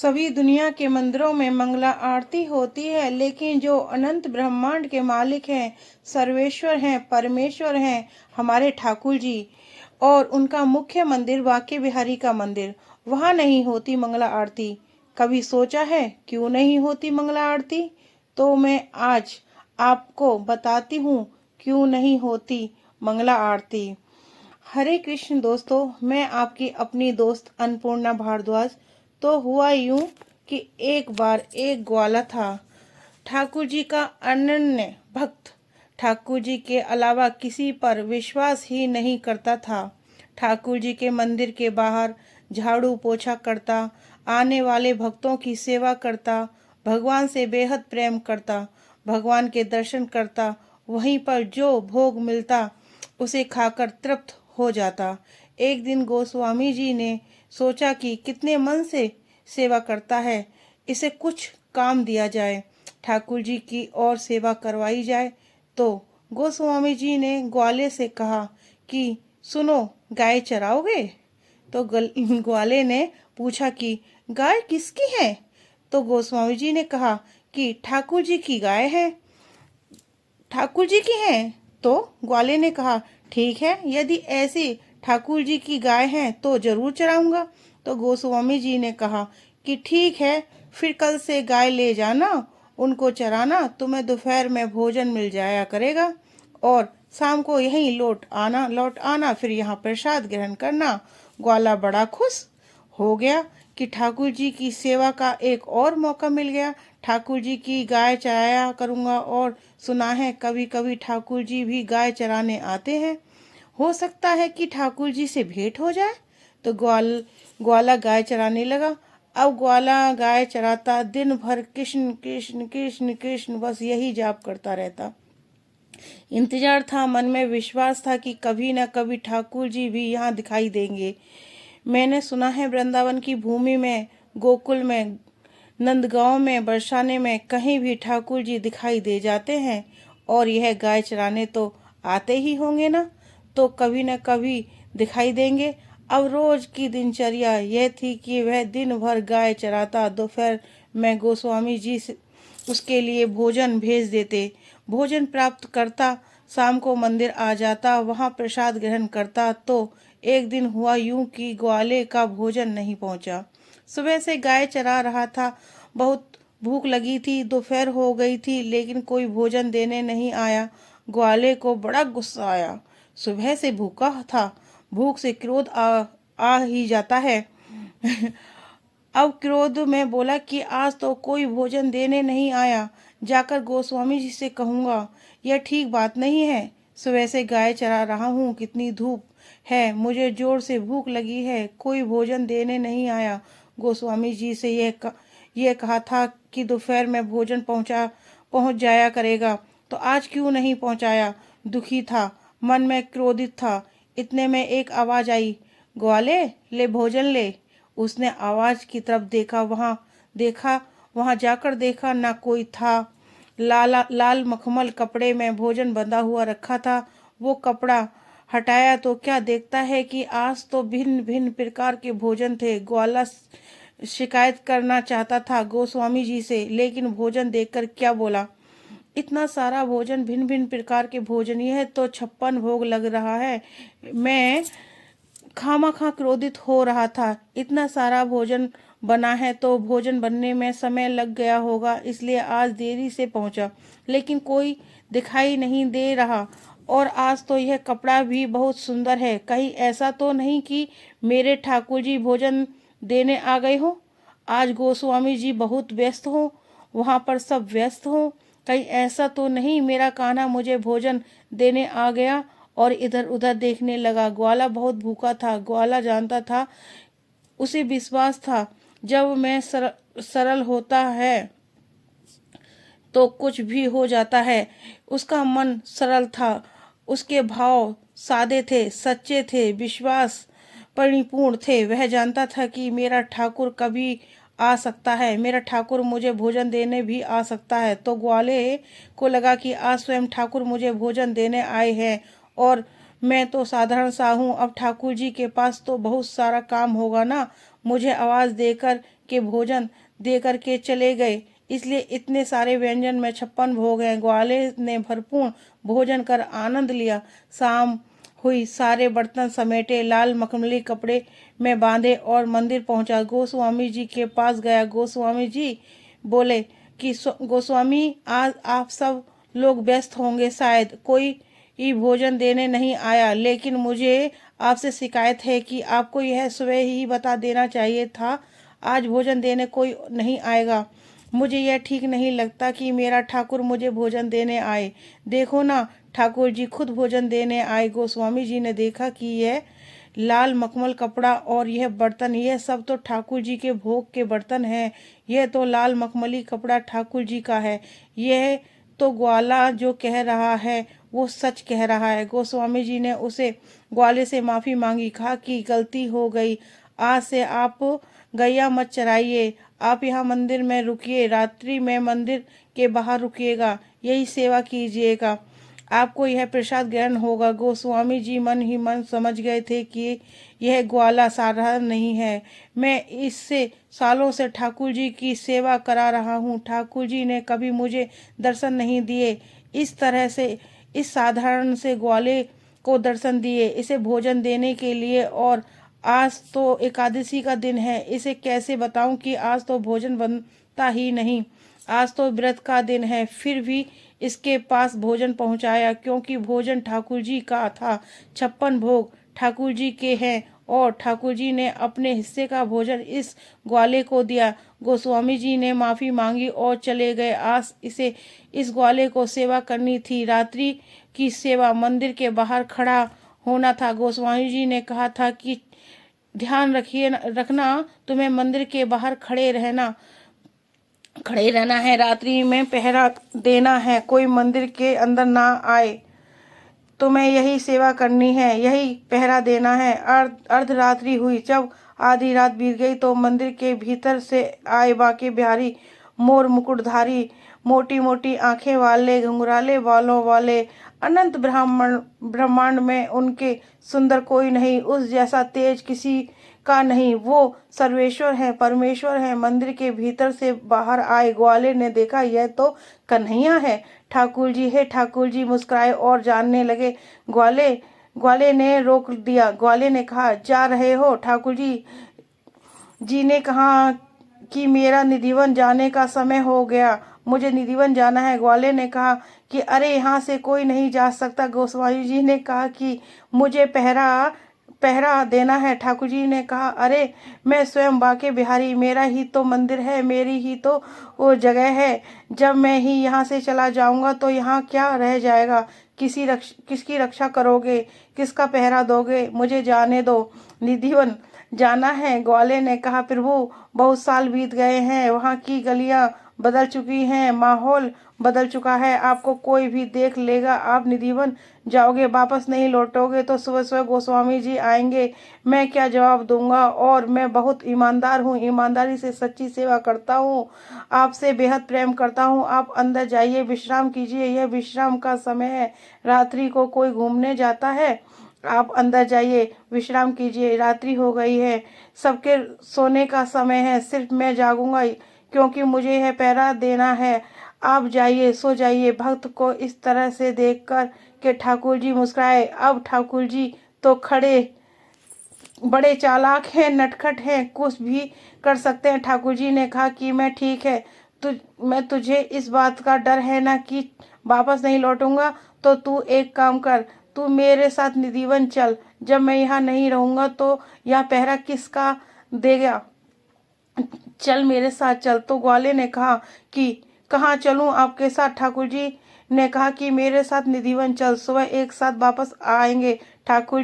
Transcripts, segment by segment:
सभी दुनिया के मंदिरों में मंगला आरती होती है, लेकिन जो अनंत ब्रह्मांड के मालिक हैं, सर्वेश्वर हैं, परमेश्वर हैं, हमारे ठाकुर जी, और उनका मुख्य मंदिर बांके बिहारी का मंदिर, वहाँ नहीं होती मंगला आरती। कभी सोचा है क्यों नहीं होती मंगला आरती? तो मैं आज आपको बताती हूँ क्यों नहीं होती मंगला आरती। हरे कृष्ण दोस्तों, मैं आपकी अपनी दोस्त अन्नपूर्णा भारद्वाज। तो हुआ यूं कि एक बार एक ग्वाला था, ठाकुर जी का अनन्य भक्त। ठाकुर जी के अलावा किसी पर विश्वास ही नहीं करता था। ठाकुर जी के मंदिर के बाहर झाड़ू पोछा करता, आने वाले भक्तों की सेवा करता, भगवान से बेहद प्रेम करता, भगवान के दर्शन करता, वहीं पर जो भोग मिलता उसे खाकर तृप्त हो जाता। एक दिन गोस्वामी जी ने सोचा कि कितने मन से सेवा करता है, इसे कुछ काम दिया जाए, ठाकुर जी की और सेवा करवाई जाए। तो गोस्वामी जी ने ग्वाले से कहा कि सुनो, गाय चराओगे? तो ग्वाले ने पूछा कि गाय किसकी है? तो गोस्वामी जी ने कहा कि ठाकुर जी की गाय है। ठाकुर जी की हैं? तो ग्वाले ने कहा ठीक है, यदि ऐसी ठाकुर जी की गाय है तो जरूर चराऊंगा। तो गोस्वामी जी ने कहा कि ठीक है, फिर कल से गाय ले जाना, उनको चराना, तुम्हें दोपहर में भोजन मिल जाया करेगा और शाम को यहीं लौट आना, फिर यहाँ प्रसाद ग्रहण करना। ग्वाला बड़ा खुश हो गया कि ठाकुर जी की सेवा का एक और मौका मिल गया। ठाकुर जी की गाय चराया करूँगा, और सुना है कभी कभी ठाकुर जी भी गाय चराने आते हैं, हो सकता है कि ठाकुर जी से भेंट हो जाए। तो ग्वाला गाय चराने लगा। अब ग्वाला गाय चराता, दिन भर कृष्ण कृष्ण कृष्ण कृष्ण बस यही जाप करता रहता। इंतजार था, मन में विश्वास था कि कभी न कभी ठाकुर जी भी यहाँ दिखाई देंगे। मैंने सुना है वृंदावन की भूमि में, गोकुल में, नंदगांव में, बरसाने में कहीं भी ठाकुर जी दिखाई दे जाते हैं, और यह गाय चराने तो आते ही होंगे ना, तो कभी न कभी दिखाई देंगे। अब रोज की दिनचर्या यह थी कि वह दिन भर गाय चराता, दोपहर में गोस्वामी जी से उसके लिए भोजन भेज देते, भोजन प्राप्त करता, शाम को मंदिर आ जाता, वहाँ प्रसाद ग्रहण करता। तो एक दिन हुआ यूं कि ग्वाले का भोजन नहीं पहुंचा। सुबह से गाय चरा रहा था, बहुत भूख लगी थी, दोपहर हो गई थी, लेकिन कोई भोजन देने नहीं आया। ग्वाले को बड़ा गुस्सा आया। सुबह से भूखा था, भूख से क्रोध आ ही जाता है। अब क्रोध में बोला कि आज तो कोई भोजन देने नहीं आया, जाकर गोस्वामी जी से कहूँगा, यह ठीक बात नहीं है। सुबह से गाय चरा रहा हूँ, कितनी धूप है, मुझे जोर से भूख लगी है, कोई भोजन देने नहीं आया। गोस्वामी जी से यह कहा था कि दोपहर में भोजन पहुँच जाया करेगा, तो आज क्यों नहीं पहुँचाया? दुखी था, मन में क्रोधित था। इतने में एक आवाज आई, ग्वाले ले भोजन ले। उसने आवाज की तरफ देखा, वहां जाकर देखा ना कोई था। लाल मखमल कपड़े में भोजन बंधा हुआ रखा था। वो कपड़ा हटाया तो क्या देखता है कि आज तो भिन्न भिन्न प्रकार के भोजन थे। ग्वाला शिकायत करना चाहता था गोस्वामी जी से, लेकिन भोजन देखकर क्या बोला, इतना सारा भोजन, भिन्न भिन्न प्रकार के भोजन, यह तो 56 भोग लग रहा है। मैं खामखा क्रोधित हो रहा था। इतना सारा भोजन बना है तो भोजन बनने में समय लग गया होगा, इसलिए आज देरी से पहुंचा, लेकिन कोई दिखाई नहीं दे रहा। और आज तो यह कपड़ा भी बहुत सुंदर है, कहीं ऐसा तो नहीं कि मेरे ठाकुर जी भोजन देने आ गए हो? आज गोस्वामी जी बहुत व्यस्त हो, वहां पर सब व्यस्त हो, कहीं ऐसा तो नहीं मेरा कान्हा मुझे भोजन देने आ गया? और इधर उधर देखने लगा। ग्वाला बहुत भूखा था। ग्वाला जानता था, उसे विश्वास था, जब मैं सरल होता है तो कुछ भी हो जाता है। उसका मन सरल था, उसके भाव सादे थे, सच्चे थे, विश्वास परिपूर्ण थे। वह जानता था कि मेरा ठाकुर कभी आ सकता है, मेरा ठाकुर मुझे भोजन देने भी आ सकता है। तो ग्वाले को लगा कि आज स्वयं ठाकुर मुझे भोजन देने आए हैं, और मैं तो साधारण सा हूँ। अब ठाकुर जी के पास तो बहुत सारा काम होगा ना, मुझे आवाज़ देकर के भोजन दे कर के चले गए, इसलिए इतने सारे व्यंजन में 56 भोग हैं। ग्वाले ने भरपूर भोजन कर आनंद लिया। शाम हुई, सारे बर्तन समेटे, लाल मखमली कपड़े में बांधे और मंदिर पहुंचा। गोस्वामी जी के पास गया। गोस्वामी जी बोले कि गोस्वामी, आज आप सब लोग व्यस्त होंगे, शायद कोई ही भोजन देने नहीं आया, लेकिन मुझे आपसे शिकायत है कि आपको यह सुबह ही बता देना चाहिए था, आज भोजन देने कोई नहीं आएगा। मुझे यह ठीक नहीं लगता कि मेरा ठाकुर मुझे भोजन देने आए। देखो ना, ठाकुर जी खुद भोजन देने आए। गोस्वामी जी ने देखा कि यह लाल मखमल कपड़ा और यह बर्तन, यह सब तो ठाकुर जी के भोग के बर्तन हैं। यह तो लाल मखमली कपड़ा ठाकुर जी का है। यह तो ग्वाला जो कह रहा है वो सच कह रहा है। गोस्वामी जी ने उसे ग्वाले से माफ़ी मांगी, कहा कि गलती हो गई, आज से आप गैया मत चराइए, आप यहाँ मंदिर में रुकिए, रात्रि में मंदिर के बाहर रुकिएगा, यही सेवा कीजिएगा, आपको यह प्रसाद ग्रहण होगा। गोस्वामी जी मन ही मन समझ गए थे कि यह ग्वाला साधारण नहीं है। मैं इससे सालों से ठाकुर जी की सेवा करा रहा हूँ। ठाकुर जी ने कभी मुझे दर्शन नहीं दिए, इस तरह से इस साधारण से ग्वाले को दर्शन दिए, इसे भोजन देने के लिए। और आज तो एकादशी का दिन है, इसे कैसे बताऊं कि आज तो भोजन बनता ही नहीं, आज तो व्रत का दिन है। फिर भी इसके पास भोजन पहुंचाया, क्योंकि भोजन ठाकुर जी का था। 56 भोग ठाकुर जी के हैं और ठाकुर जी ने अपने हिस्से का भोजन इस ग्वाले को दिया। गोस्वामी जी ने माफ़ी मांगी और चले गए। आज इसे इस ग्वाले को सेवा करनी थी, रात्रि की सेवा, मंदिर के बाहर खड़ा होना था। गोस्वामी जी ने कहा था कि ध्यान रखना, तुम्हें मंदिर के बाहर खड़े रहना है, रात्रि में पहरा देना है, कोई मंदिर के अंदर ना आए, तुम्हें यही सेवा करनी है, यही पहरा देना है। अर्धरात्रि हुई, जब आधी रात बीत गई तो मंदिर के भीतर से आए बांके बिहारी, मोर मुकुटधारी, मोटी मोटी आंखें वाले, घुंघराले बालों वाले, अनंत ब्रह्मांड में उनके सुंदर कोई नहीं, उस जैसा तेज किसी का नहीं। वो सर्वेश्वर है, परमेश्वर है। मंदिर के भीतर से बाहर आए। ग्वाले ने देखा, यह तो कन्हैया है। ठाकुर जी है। ठाकुर जी मुस्कुराए और जानने लगे। ग्वाले ने रोक दिया। ग्वाले ने कहा, जा रहे हो? ठाकुर जी ने कहा कि मेरा निधिवन जाने का समय हो गया, मुझे निधिवन जाना है। ग्वाले ने कहा कि अरे, यहाँ से कोई नहीं जा सकता। गोस्वामी जी ने कहा कि मुझे पहरा देना है। ठाकुर जी ने कहा, अरे, मैं स्वयं बांके बिहारी, मेरा ही तो मंदिर है, मेरी ही तो वो जगह है। जब मैं ही यहाँ से चला जाऊंगा तो यहाँ क्या रह जाएगा? किसकी रक्षा करोगे? किसका पहरा दोगे? मुझे जाने दो, निधिवन जाना है। ग्वाले ने कहा, प्रभु, बहुत साल बीत गए हैं, वहाँ की गलियां बदल चुकी हैं, माहौल बदल चुका है, आपको कोई भी देख लेगा, आप निधिवन जाओगे, वापस नहीं लौटोगे तो सुबह सुबह गोस्वामी जी आएंगे, मैं क्या जवाब दूंगा? और मैं बहुत ईमानदार हूँ, ईमानदारी से सच्ची सेवा करता हूँ, आपसे बेहद प्रेम करता हूँ। आप अंदर जाइए, विश्राम कीजिए, यह विश्राम का समय है। रात्रि को कोई घूमने जाता है? आप अंदर जाइए, विश्राम कीजिए, रात्रि हो गई है, सबके सोने का समय है, सिर्फ मैं जागूंगा क्योंकि मुझे यह पहरा देना है। आप जाइए, सो जाइए। भक्त को इस तरह से देखकर के ठाकुर जी मुस्कुराए। अब ठाकुर जी तो बड़े चालाक हैं, नटखट हैं, कुछ भी कर सकते हैं। ठाकुर जी ने कहा कि मैं ठीक है, मैं तुझे इस बात का डर है ना कि वापस नहीं लौटूंगा, तो तू एक काम कर, तू मेरे साथ निधिवन चल। जब मैं यहाँ नहीं रहूंगा तो यहाँ पहरा किसका देगा? चल, मेरे साथ चल। तो ग्वाले ने कहा कि कहाँ चलूं आपके साथ? ठाकुर जी ने कहा कि मेरे साथ निधिवन चल, सुबह एक साथ वापस आएंगे। ठाकुर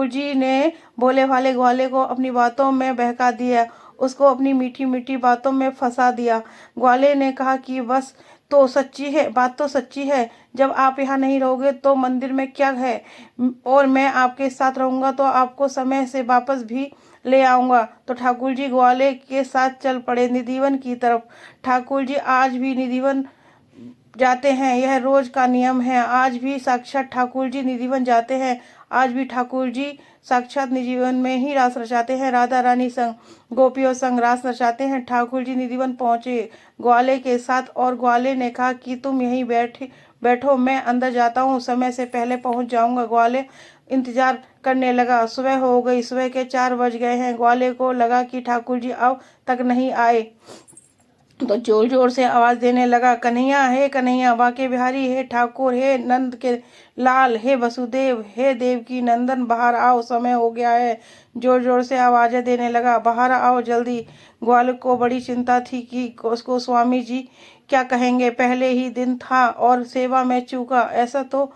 जी ने भोले भाले ग्वाले को अपनी बातों में बहका दिया, उसको अपनी मीठी मीठी बातों में फंसा दिया। ग्वाले ने कहा कि बस तो सच्ची है, बात तो सच्ची है, जब आप यहाँ नहीं रहोगे तो मंदिर में क्या है, और मैं आपके साथ रहूंगा तो आपको समय से वापस भी ले आऊंगा। तो ठाकुर जी ग्वाले के साथ चल पड़े निधिवन की तरफ। ठाकुर जी आज भी निधिवन जाते हैं, यह रोज का नियम है। आज भी साक्षात ठाकुर जी निधिवन जाते हैं। आज भी ठाकुर जी साक्षात निजीवन में ही रास रचाते हैं। राधा रानी संग गोपियों संग रास रचाते हैं। ठाकुर जी निजीवन पहुंचे ग्वाले के साथ और ग्वाले ने कहा कि तुम यहीं बैठो, मैं अंदर जाता हूँ, समय से पहले पहुंच जाऊंगा। ग्वाले इंतजार करने लगा। सुबह हो गई, सुबह के 4 बज गए हैं। ग्वाले को लगा कि ठाकुर जी अब तक नहीं आए तो जोर जोर से आवाज देने लगा, कन्हैया, हे कन्हैया, बाके बिहारी, हे ठाकुर, हे नंद के लाल, हे वसुदेव, हे देवकी नंदन, बाहर आओ, समय हो गया है। जोर जोर से आवाजें देने लगा, बाहर आओ जल्दी। ग्वाल को बड़ी चिंता थी कि उसको स्वामी जी क्या कहेंगे। पहले ही दिन था और सेवा में चूका, ऐसा तो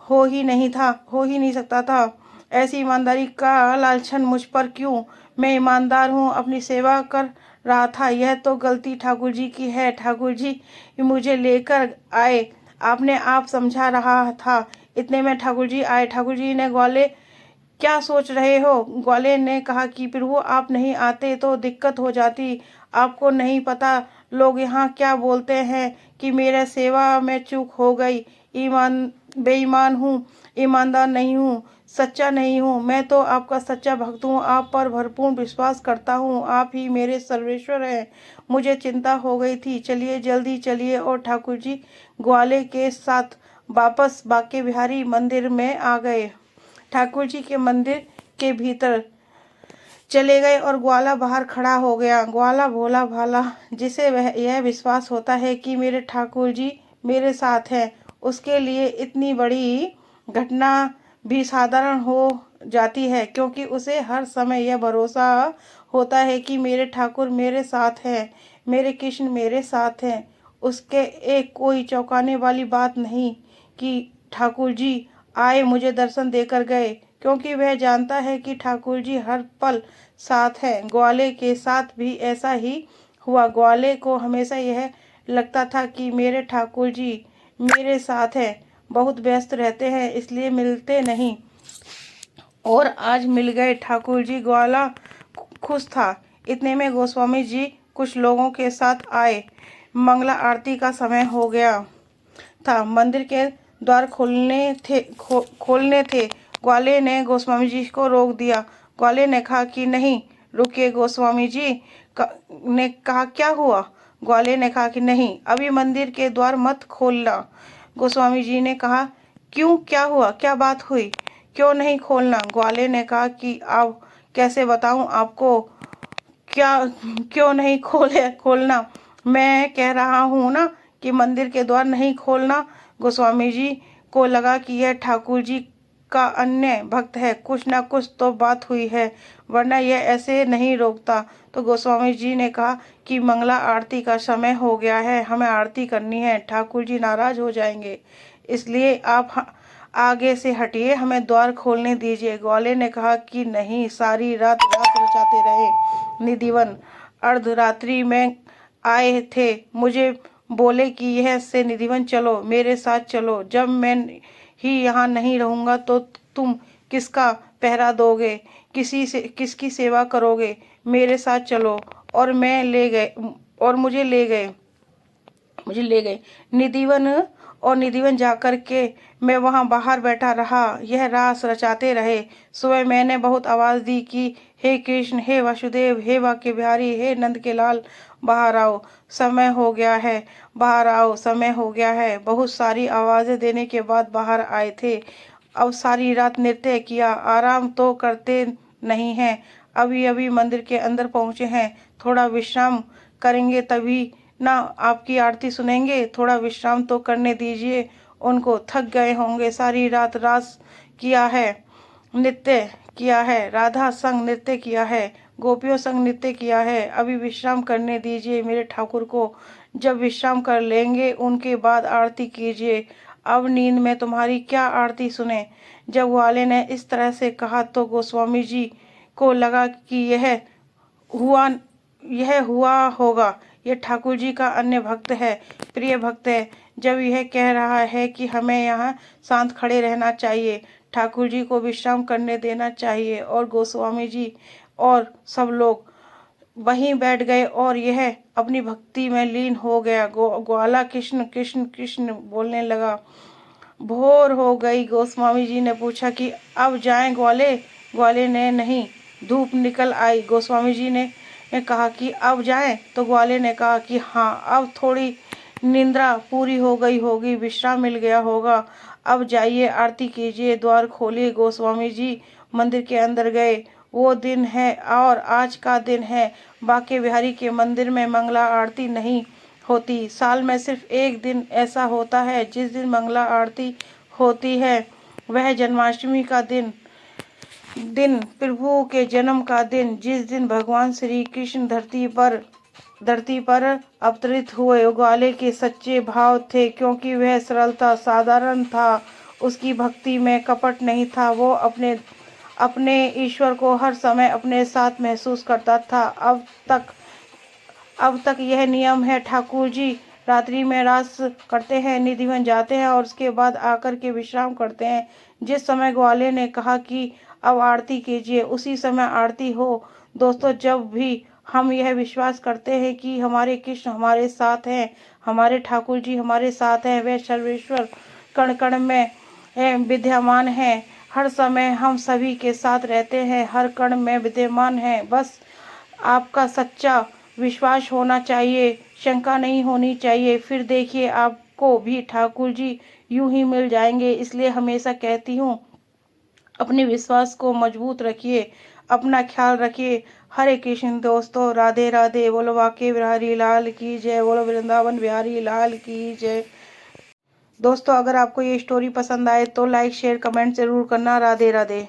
हो ही नहीं सकता था। ऐसी ईमानदारी का लालछन मुझ पर क्यों? मैं ईमानदार हूँ, अपनी सेवा कर रहा था। यह तो गलती ठाकुर जी की है। ठाकुर जी मुझे लेकर आए, आपने आप समझा रहा था। इतने में ठाकुर जी आए। ठाकुर जी ने, ग्वाले क्या सोच रहे हो? ग्वाले ने कहा कि प्रभु आप नहीं आते तो दिक्कत हो जाती। आपको नहीं पता लोग यहाँ क्या बोलते हैं कि मेरे सेवा में चूक हो गई। बेईमान हूँ, ईमानदार नहीं हूँ, सच्चा नहीं हूँ। मैं तो आपका सच्चा भक्त हूँ, आप पर भरपूर विश्वास करता हूँ, आप ही मेरे सर्वेश्वर हैं। मुझे चिंता हो गई थी। चलिए जल्दी चलिए। और ठाकुर जी ग्वाले के साथ वापस बाके बिहारी मंदिर में आ गए। ठाकुर जी के मंदिर के भीतर चले गए और ग्वाला बाहर खड़ा हो गया। ग्वाला भोला भाला, जिसे वह यह विश्वास होता है कि मेरे ठाकुर जी मेरे साथ हैं, उसके लिए इतनी बड़ी घटना भी साधारण हो जाती है, क्योंकि उसे हर समय यह भरोसा होता है कि मेरे ठाकुर मेरे साथ हैं, मेरे कृष्ण मेरे साथ हैं। उसके एक कोई चौंकाने वाली बात नहीं कि ठाकुर जी आए मुझे दर्शन देकर गए, क्योंकि वह जानता है कि ठाकुर जी हर पल साथ है। ग्वाले के साथ भी ऐसा ही हुआ। ग्वाले को हमेशा यह लगता था कि मेरे ठाकुर जी मेरे साथ हैं, बहुत व्यस्त रहते हैं इसलिए मिलते नहीं, और आज मिल गए ठाकुर जी। ग्वाला खुश था। इतने में गोस्वामी जी कुछ लोगों के साथ आए। मंगला आरती का समय हो गया था। मंदिर के द्वार खोलने थे। ग्वाले ने गोस्वामी जी को रोक दिया। ग्वाले ने कहा कि नहीं, रुकिए। गोस्वामी जी ने कहा, क्या हुआ? ग्वाले ने कहा कि नहीं, अभी मंदिर के द्वार मत खोलना। गोस्वामी जी ने कहा, क्यों, क्या हुआ, क्या बात हुई, क्यों नहीं खोलना? ग्वाले ने कहा कि अब कैसे बताऊं आपको, क्या क्यों नहीं खोलना? मैं कह रहा हूँ ना कि मंदिर के द्वार नहीं खोलना। गोस्वामी जी को लगा कि यह ठाकुर जी का अन्य भक्त है, कुछ ना कुछ तो बात हुई है, वरना यह ऐसे नहीं रोकता। तो गोस्वामी जी ने कहा कि मंगला आरती का समय हो गया है, हमें आरती करनी है, ठाकुर जी नाराज हो जाएंगे, इसलिए आप आगे से हटिए, हमें द्वार खोलने दीजिए। ग्वाले ने कहा कि नहीं, सारी रात रात रचाते रहे निधिवन, अर्धरात्रि में आए थे, मुझे बोले कि यह से निधिवन चलो, मेरे साथ चलो, जब मैं ही यहाँ नहीं रहूँगा तो तुम किसका पहरा दोगे, किसकी सेवा करोगे? मेरे साथ चलो। और मुझे ले गए निधिवन जाकर के मैं वहां बाहर बैठा रहा। यह रास रचाते रहे। सुबह मैंने बहुत आवाज दी कि हे कृष्ण, हे वासुदेव, हे बाके बिहारी, हे नंद के लाल, बाहर आओ, समय हो गया है, बाहर आओ, समय हो गया है। बहुत सारी आवाजें देने के बाद बाहर आए थे। अब सारी रात नृत्य किया, आराम तो करते नहीं हैं, अभी अभी मंदिर के अंदर पहुंचे हैं, थोड़ा विश्राम करेंगे तभी ना आपकी आरती सुनेंगे, थोड़ा विश्राम तो करने दीजिए उनको, थक गए होंगे, सारी रात रास किया है, नृत्य किया है, राधा संग नृत्य किया है, गोपियों संग नृत्य किया है, अभी विश्राम करने दीजिए मेरे ठाकुर को, जब विश्राम कर लेंगे उनके बाद आरती कीजिए, अब नींद में तुम्हारी क्या आरती सुने। जब वाले ने इस तरह से कहा तो गोस्वामी जी को लगा कि हुआ यह हुआ होगा, यह ठाकुर जी का अन्य भक्त है, प्रिय भक्त है। जब यह कह रहा है कि हमें यहाँ शांत खड़े रहना चाहिए, ठाकुर जी को विश्राम करने देना चाहिए, और गोस्वामी जी और सब लोग वहीं बैठ गए और यह अपनी भक्ति में लीन हो गया। ग्वाला कृष्ण कृष्ण कृष्ण बोलने लगा। भोर हो गई। गोस्वामी जी ने पूछा कि अब जाएं ग्वाले? ग्वाले ने नहीं, धूप निकल आई। गोस्वामी जी ने कहा कि अब जाएं? तो ग्वाले ने कहा कि हाँ, अब थोड़ी निद्रा पूरी हो गई होगी, विश्राम मिल गया होगा। अब जाइए, आरती कीजिए, द्वार खोलिए। गोस्वामी जी मंदिर के अंदर गए। वो दिन है और आज का दिन है। बांके बिहारी के मंदिर में मंगला आरती नहीं होती। साल में सिर्फ एक दिन ऐसा होता है जिस दिन मंगला आरती होती है। वह जन्माष्टमी का दिन प्रभु के जन्म का दिन, जिस दिन भगवान श्री कृष्ण धरती पर अवतरित हुए। ग्वाले के सच्चे भाव थे, क्योंकि वह सरल था, साधारण था। उसकी भक्ति में कपट नहीं था। वो अपने ईश्वर को हर समय अपने साथ महसूस करता था। अब तक यह नियम है। ठाकुर जी रात्रि में रास करते हैं, निधिवन जाते हैं और उसके बाद आकर के विश्राम करते हैं। जिस समय ग्वाले ने कहा कि अब आरती कीजिए, उसी समय आरती हो। दोस्तों, जब भी हम यह विश्वास करते हैं कि हमारे कृष्ण हमारे साथ हैं, हमारे ठाकुर जी हमारे साथ हैं, वे सर्वेश्वर कण कण में विद्यमान हैं, हर समय हम सभी के साथ रहते हैं, हर कण में विद्यमान हैं। बस आपका सच्चा विश्वास होना चाहिए, शंका नहीं होनी चाहिए। फिर देखिए, आपको भी ठाकुर जी यूं ही मिल जाएंगे। इसलिए हमेशा कहती हूँ, अपने विश्वास को मजबूत रखिए, अपना ख्याल रखिए। हरे कृष्ण दोस्तों, राधे राधे। बोलो बांके बिहारी लाल की जय, बोलो वृंदावन बिहारी लाल की जय। दोस्तों, अगर आपको ये स्टोरी पसंद आए तो लाइक शेयर कमेंट जरूर करना। राधे राधे।